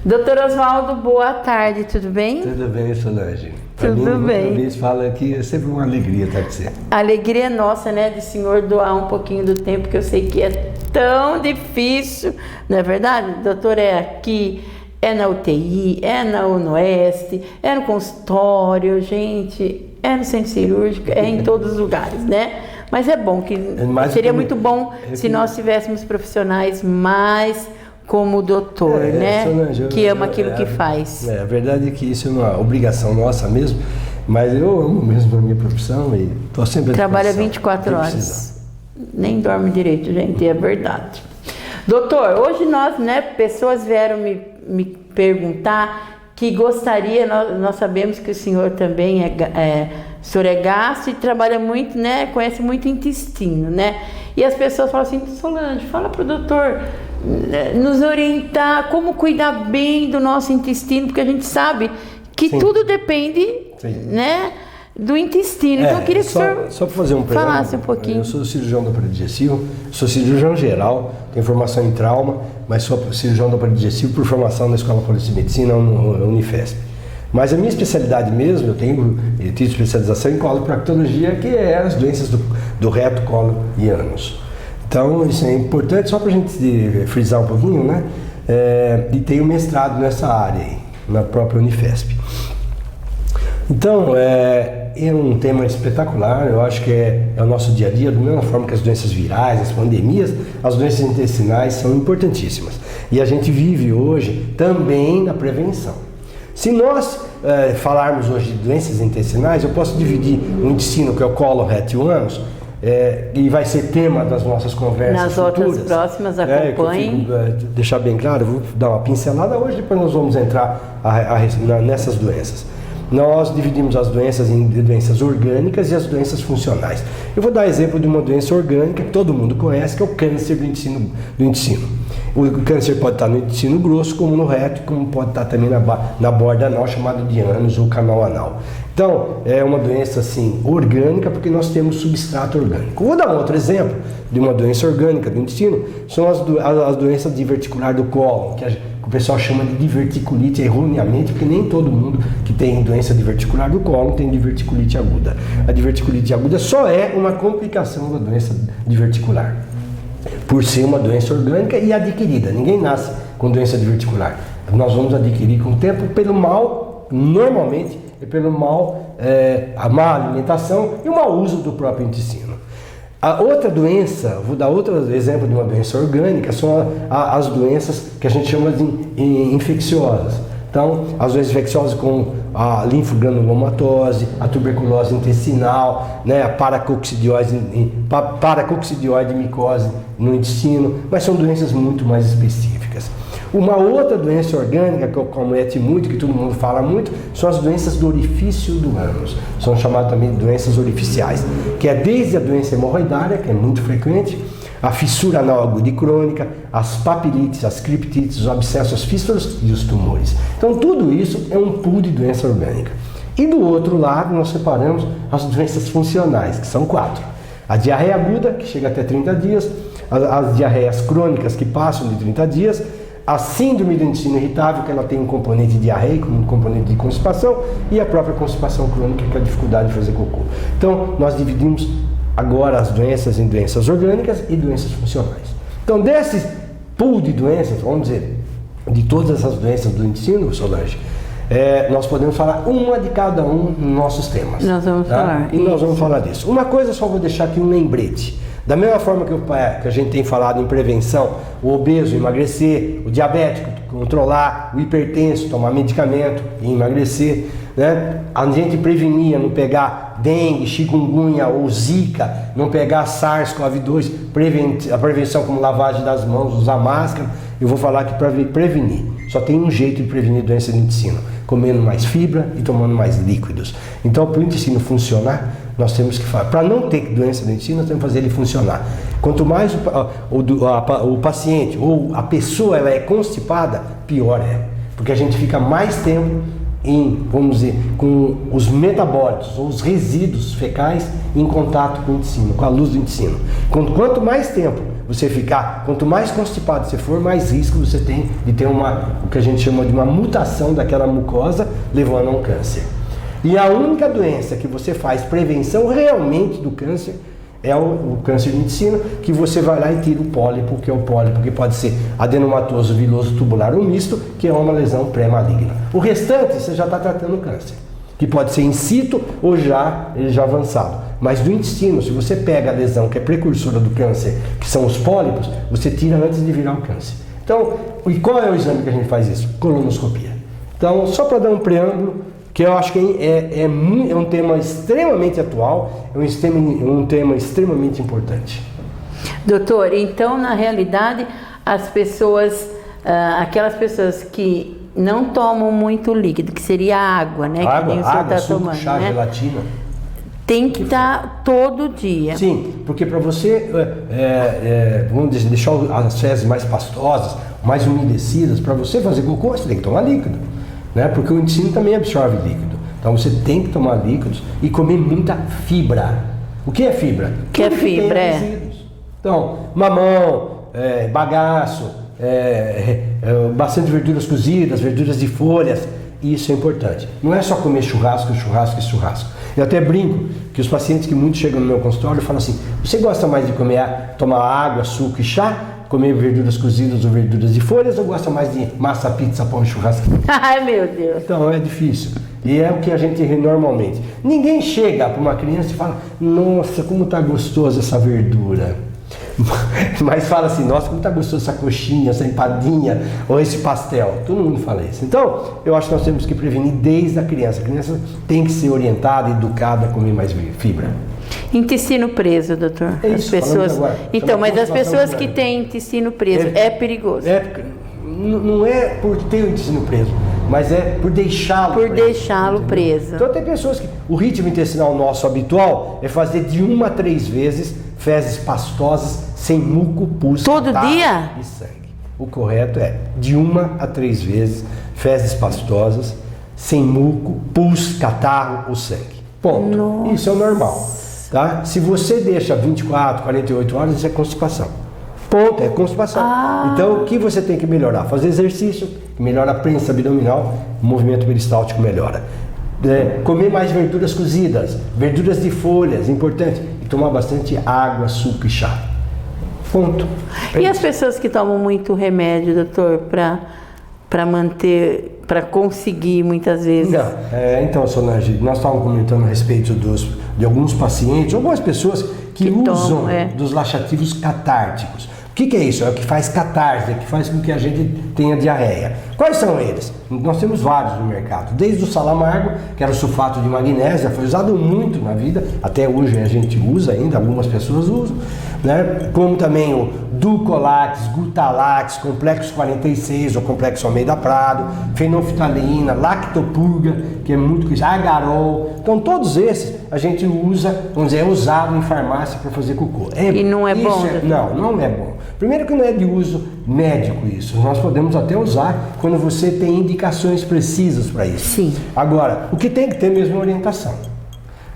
Doutor Oswaldo, boa tarde, tudo bem? Tudo bem, Solange. Tudo bem. Uma vez fala aqui, é sempre uma alegria estar com você. A alegria é nossa, né, de o senhor doar um pouquinho do tempo, que eu sei que é tão difícil, não é verdade? Doutor, é aqui, é na UTI, é na UNOeste, é no consultório, gente, é no centro cirúrgico, é em todos os lugares, né? Mas é bom, seria muito bom se nós tivéssemos profissionais mais como o doutor, né? Solange, que ama aquilo que faz. A verdade é que isso é uma obrigação nossa mesmo, mas eu amo mesmo a minha profissão e estou sempre à Trabalha 24 horas. Nem dorme direito, gente, é verdade. Doutor, hoje nós, né, pessoas vieram me perguntar que gostaria, nós sabemos que o senhor também o senhor é gastro e trabalha muito, né, conhece muito intestino, né? E as pessoas falam assim, Solange, fala para o doutor nos orientar como cuidar bem do nosso intestino, porque a gente sabe que tudo depende, né, do intestino. Então eu queria que o senhor só para fazer falasse um pouquinho. Eu sou cirurgião do aparelho digestivo, sou cirurgião geral, tenho formação em trauma, mas sou cirurgião do aparelho digestivo por formação na Escola Paulista de Medicina, Unifesp. Mas a minha especialidade mesmo, eu tenho especialização em coloproctologia, que é as doenças do reto, colo e ânus. Então, isso é importante, só para a gente frisar um pouquinho, né? E tenho mestrado nessa área aí, na própria Unifesp. Então, é um tema espetacular, eu acho que é o nosso dia a dia, da mesma forma que as doenças virais, as pandemias, as doenças intestinais são importantíssimas. E a gente vive hoje também na prevenção. Se nós falarmos hoje de doenças intestinais, eu posso dividir o intestino, que é o colo, reto e o ânus, e vai ser tema das nossas conversas nas futuras. Outras próximas, acompanhem. Deixar bem claro, vou dar uma pincelada hoje, depois nós vamos entrar nessas doenças. Nós dividimos as doenças em doenças orgânicas e as doenças funcionais. Eu vou dar exemplo de uma doença orgânica que todo mundo conhece, que é o câncer do intestino. O câncer pode estar no intestino grosso, como no reto, como pode estar também na borda anal, chamada de ânus ou canal anal. Então, é uma doença assim orgânica, porque nós temos substrato orgânico. Vou dar um outro exemplo de uma doença orgânica do intestino, são as doenças diverticular do cólon, que o pessoal chama de diverticulite erroneamente, porque nem todo mundo que tem doença diverticular do cólon tem diverticulite aguda. A diverticulite aguda só é uma complicação da doença diverticular, por ser uma doença orgânica e adquirida. Ninguém nasce com doença diverticular. Nós vamos adquirir com o tempo pelo mal, normalmente, pelo mal, a má alimentação e o mau uso do próprio intestino. A outra doença, vou dar outro exemplo de uma doença orgânica, são as doenças que a gente chama de infecciosas. Então, as doenças infecciosas como a linfogranulomatose, a tuberculose intestinal, né, a paracoccidioide micose no intestino, mas são doenças muito mais específicas. Uma outra doença orgânica que acomete muito, que todo mundo fala muito, são as doenças do orifício do ânus. São chamadas também de doenças orificiais, que é desde a doença hemorroidária, que é muito frequente, a fissura anal aguda e crônica, as papilites, as criptites, os abscessos, as fístulas e os tumores. Então tudo isso é um pool de doença orgânica. E do outro lado nós separamos as doenças funcionais, que são 4. A diarreia aguda, que chega até 30 dias, as diarreias crônicas, que passam de 30 dias, a síndrome do intestino irritável, que ela tem um componente diarreico, um componente de constipação, e a própria constipação crônica, que é a dificuldade de fazer cocô. Então, nós dividimos agora as doenças em doenças orgânicas e doenças funcionais. Então, desse pool de doenças, vamos dizer, de todas essas doenças do intestino, Solange, nós podemos falar uma de cada um nos nossos temas. Nós vamos falar. E nós vamos falar disso. Uma coisa, só vou deixar aqui um lembrete. Da mesma forma que a gente tem falado em prevenção, o obeso emagrecer, o diabético controlar, o hipertenso tomar medicamento e emagrecer, né? A gente prevenia não pegar dengue, chikungunya ou zika, não pegar SARS-CoV-2, a prevenção como lavagem das mãos, usar máscara. Eu vou falar que para prevenir, só tem um jeito de prevenir doença do intestino, comendo mais fibra e tomando mais líquidos. Então, para o intestino funcionar, nós temos que fazer. Para não ter doença do intestino, nós temos que fazer ele funcionar. Quanto mais o paciente ou a pessoa ela é constipada, pior é. Porque a gente fica mais tempo vamos dizer, com os metabólitos ou os resíduos fecais em contato com o intestino, com a luz do intestino. Quanto mais tempo você ficar, quanto mais constipado você for, mais risco você tem de ter o que a gente chama de uma mutação daquela mucosa, levando a um câncer. E a única doença que você faz prevenção realmente do câncer é o câncer de intestino, que você vai lá e tira o pólipo, que é o pólipo que pode ser adenomatoso viloso tubular ou misto, que é uma lesão pré-maligna. O restante você já está tratando o câncer, que pode ser in situ ou já avançado. Mas do intestino, se você pega a lesão que é precursora do câncer, que são os pólipos, você tira antes de virar o câncer. Então, e qual é o exame que a gente faz isso? Colonoscopia. Então, só para dar um preâmbulo, que eu acho que é um tema extremamente atual, é um tema extremamente importante. Doutor, então na realidade as pessoas, aquelas pessoas que não tomam muito líquido, que seria a água, né? Água, que nem o senhor está suco, tomando, chá, né? gelatina. Tem que estar todo dia. Sim, porque para você, vamos dizer, deixar as fezes mais pastosas, mais umedecidas, para você fazer cocô, você tem que tomar líquido. Né? Porque o intestino também absorve líquido. Então você tem que tomar líquidos e comer muita fibra. O que é fibra? Que é fibra, tem resíduos. Então, mamão, bagaço, bastante verduras cozidas, verduras de folhas. Isso é importante. Não é só comer churrasco. Eu até brinco que os pacientes que muito chegam no meu consultório falam assim: você gosta mais de tomar água, suco e chá? Comer verduras cozidas ou verduras de folhas, ou gosta mais de massa, pizza, pão e churrasco? Ai, meu Deus! Então, é difícil. E é o que a gente normalmente. Ninguém chega para uma criança e fala: nossa, como tá gostosa essa verdura. Mas fala assim: nossa, como tá gostosa essa coxinha, essa empadinha, ou esse pastel. Todo mundo fala isso. Então, eu acho que nós temos que prevenir desde a criança. A criança tem que ser orientada, educada a comer mais fibra. Intestino preso, doutor. É isso, as pessoas. Agora, então, mas as pessoas que têm intestino preso é perigoso. Não é por ter o intestino preso, mas é por deixá-lo preso. Por deixá-lo preso. Então tem pessoas que o ritmo intestinal nosso habitual é fazer de 1 a 3 vezes fezes pastosas sem muco, pus, todo catarro dia e sangue. O correto é de 1 a 3 vezes fezes pastosas sem muco, pus, catarro ou sangue. Ponto. Nossa. Isso é o normal. Tá? Se você deixa 24, 48 horas, isso é constipação. Ponto, é constipação. Então, o que você tem que melhorar? Fazer exercício, que melhora a prensa abdominal, o movimento peristáltico melhora. Comer mais verduras cozidas, verduras de folhas, importante. E tomar bastante água, suco e chá. Ponto. E as pessoas que tomam muito remédio, doutor, para manter, para conseguir muitas vezes? Não, então, Solange, nós estávamos comentando a respeito de alguns pacientes, algumas pessoas que usam dos laxativos catárticos. O que é isso? É o que faz catarse, é o que faz com que a gente tenha diarreia. Quais são eles? Nós temos vários no mercado. Desde o salamargo, que era o sulfato de magnésia, foi usado muito na vida, até hoje a gente usa ainda, algumas pessoas usam, né? Como também o Dulcolax, Gutalax, Complexo 46 ou Complexo Almeida Prado, fenolftaleína, Lactopurga, que é muito conhecido, Agarol. Então todos esses a gente usa, vamos dizer, é usado em farmácia para fazer cocô. E não é bom? Não é bom. Primeiro que não é de uso médico isso. Nós podemos até usar quando você tem indicações precisas para isso. Sim. Agora, o que tem que ter mesmo é orientação.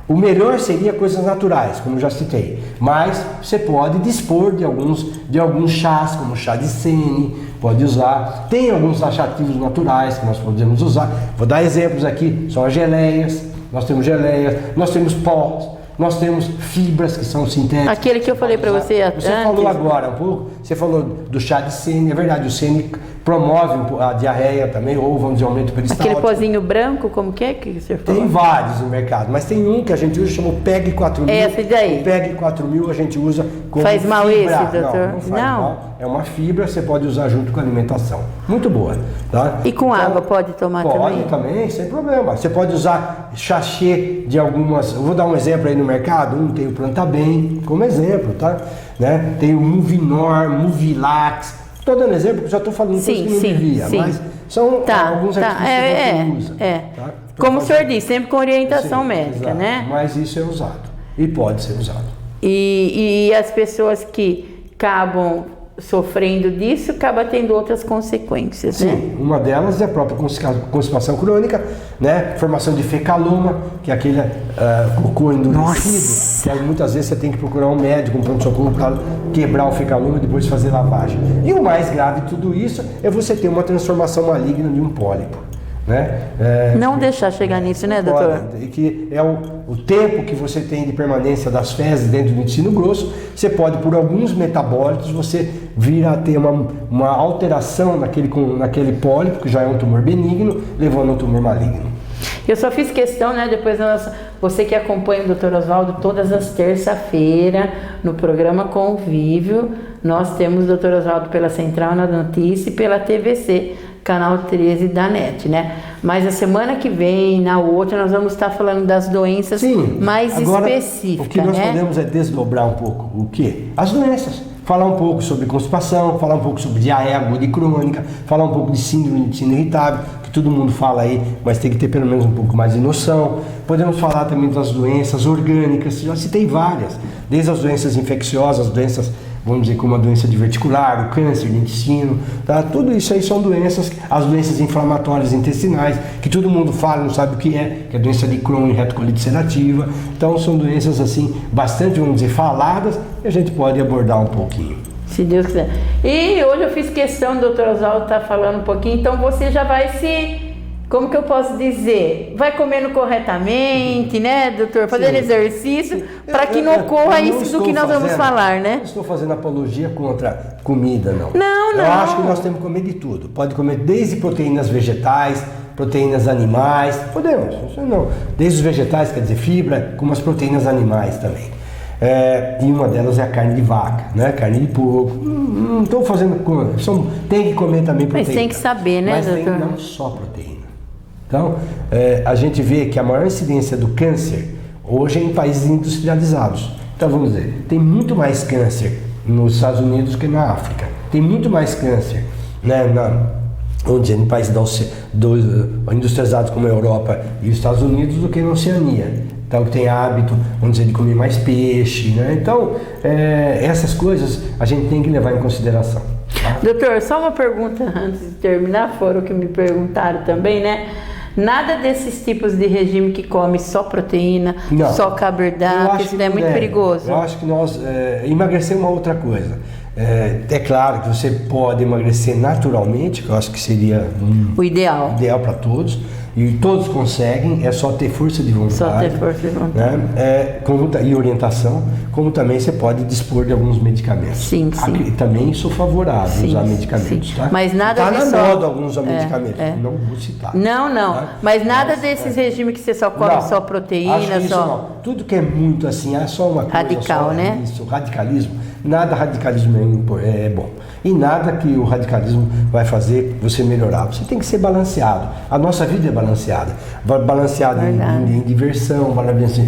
O melhor seria coisas naturais, como eu já citei. Mas você pode dispor de alguns chás, como chá de sene, pode usar. Tem alguns laxativos naturais que nós podemos usar. Vou dar exemplos aqui. São as geleias. Nós temos pós. Nós temos fibras que são sintéticas. Aquele que eu falei para você antes. Você falou agora um pouco, você falou do chá de sene, é verdade, o sene promove a diarreia também, ou vamos dizer, aumento peristáltico. Aquele pozinho branco, como que você falou? Tem vários no mercado, mas tem um que a gente usa, chama o PEG 4000. Esse daí. O PEG 4000 a gente usa como faz mal fibra. Esse, doutor? Não faz mal. É uma fibra, você pode usar junto com a alimentação. Muito boa. Tá? E com água pode tomar também? Pode também, sem problema. Você pode usar sachê de algumas... Eu vou dar um exemplo aí no mercado. Tem o Plantabem, como exemplo, tá? Né? Tem o Muvinor, Muvilax. Estou dando exemplo, porque já estou falando coisas que não devia. Mas são alguns artigos que você usa. Tá? Como o senhor disse, sempre com orientação médica, exato. né? Mas isso é usado. E pode ser usado. E as pessoas que acabam sofrendo disso, acaba tendo outras consequências, né? Sim, uma delas é a própria constipação crônica, né? Formação de fecaloma, que é aquele cocô endurecido, que muitas vezes você tem que procurar um médico, um pronto-socorro para quebrar o fecaloma e depois fazer lavagem. E o mais grave de tudo isso é você ter uma transformação maligna de um pólipo. Né? Não deixar chegar nisso, né, doutor? E que é o tempo que você tem de permanência das fezes dentro do intestino grosso, você pode, por alguns metabólitos, você vir a ter uma alteração naquele pólipo, que já é um tumor benigno, levando a um tumor maligno. Eu só fiz questão, né, depois você que acompanha o Dr. Oswaldo todas as terças-feiras no programa Convívio, nós temos o Dr. Oswaldo pela Central na Notícia e pela TVC, canal 13 da NET, né? Mas a semana que vem, na outra, nós vamos estar falando das doenças mais específicas, o que nós podemos é desdobrar um pouco o quê? As doenças. Falar um pouco sobre constipação, falar um pouco sobre diarreia aguda e crônica, falar um pouco de síndrome de intestino irritável, que todo mundo fala aí, mas tem que ter pelo menos um pouco mais de noção. Podemos falar também das doenças orgânicas, já citei várias, desde as doenças infecciosas, doenças, vamos dizer, como a doença diverticular, o câncer de intestino, tá? Tudo isso aí são doenças, as doenças inflamatórias intestinais, que todo mundo fala, não sabe o que é a doença de Crohn e retocolite ulcerativa. Então são doenças assim, bastante, vamos dizer, faladas, e a gente pode abordar um pouquinho. Se Deus quiser. E hoje eu fiz questão do Dr. Oswaldo estar falando um pouquinho, então você já vai como que eu posso dizer? Vai comendo corretamente, né, doutor? Fazendo exercício, para que não ocorra isso do que nós vamos falar, né? Não estou fazendo apologia contra comida, não. Não. Eu acho que nós temos que comer de tudo. Pode comer desde proteínas vegetais, proteínas animais, podemos, isso não. Desde os vegetais, quer dizer, fibra, como as proteínas animais também. E uma delas é a carne de vaca, né? Carne de porco. Não estou fazendo conta. Tem que comer também proteína. Mas tem que saber, né, doutor? Mas tem não só proteína. Então, a gente vê que a maior incidência do câncer hoje é em países industrializados. Então, vamos dizer, tem muito mais câncer nos Estados Unidos que na África. Tem muito mais câncer, né, em países industrializados como a Europa e os Estados Unidos do que na Oceania. Então, tem hábito, vamos dizer, de comer mais peixe, né? Então, essas coisas a gente tem que levar em consideração. Tá? Doutor, só uma pergunta antes de terminar, foram que me perguntaram também, né? Nada desses tipos de regime que come só proteína, só carboidrato, isso é muito perigoso. Eu acho que nós emagrecer é uma outra coisa. É claro que você pode emagrecer naturalmente, que eu acho que seria o ideal para todos, e todos conseguem, é só ter força de vontade. Só ter força de vontade. Né? E orientação, como também você pode dispor de alguns medicamentos. Sim. Também sou favorável a usar medicamentos. Tá? Mas nada tá na moda alguns medicamentos, não vou citar. Não. Tá? Mas nada desses regimes que você só come só proteína, só. Tudo que é muito assim, é só uma coisa. Radical, né? Isso, radicalismo. Nada radicalismo é bom. E nada que o radicalismo vai fazer você melhorar. Você tem que ser balanceado. A nossa vida é balanceada. Balanceada em diversão,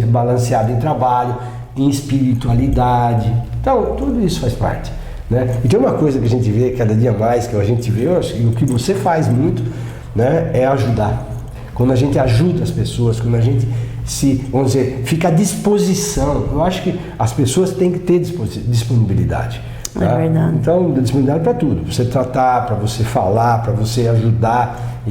balanceada em trabalho, em espiritualidade. Então, tudo isso faz parte. Né? E tem uma coisa que a gente vê cada dia mais, que a gente vê, e o que você faz muito, né, é ajudar. Quando a gente ajuda as pessoas, quando a gente vamos dizer, fica à disposição. Eu acho que as pessoas têm que ter disponibilidade. Tá? É verdade. Então, disponibilidade para tudo. Para você tratar, para você falar, para você ajudar.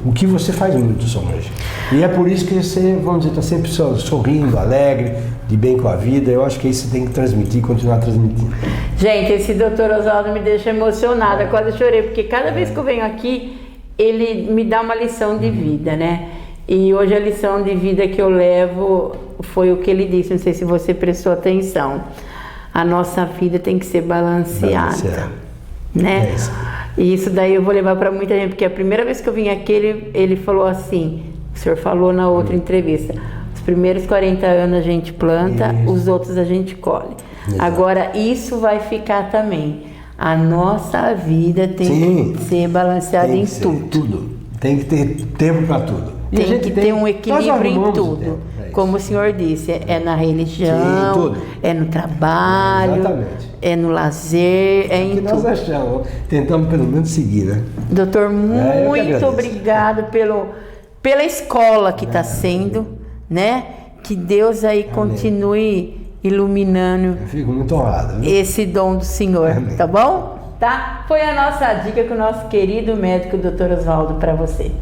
O que você faz muito, Solange. E é por isso que você, vamos dizer, está sempre sorrindo, alegre, de bem com a vida. Eu acho que isso você tem que transmitir e continuar transmitindo. Gente, esse doutor Oswaldo me deixa emocionada. Quase chorei, porque cada vez que eu venho aqui, ele me dá uma lição de vida, né? E hoje a lição de vida que eu levo foi o que ele disse, não sei se você prestou atenção. A nossa vida tem que ser balanceada, né? E isso daí eu vou levar para muita gente, porque a primeira vez que eu vim aqui, ele falou assim, o senhor falou na outra entrevista, os primeiros 40 anos a gente planta, os outros a gente colhe. Exato. Agora, isso vai ficar também. A nossa vida tem que ser balanceada em tudo. Tem que ter tempo para tudo. Tem que ter um equilíbrio em tudo. Como o senhor disse, é na religião, é no trabalho, é no lazer, é em tudo. Nós achamos, tentamos pelo menos seguir, né? Doutor, muito obrigado pela escola que está sendo, né? Que Deus aí continue iluminando Eu fico muito honrado, viu? esse dom do Senhor, Amém. tá bom? Tá? Foi a nossa dica com o nosso querido médico, Dr. Oswaldo, para você.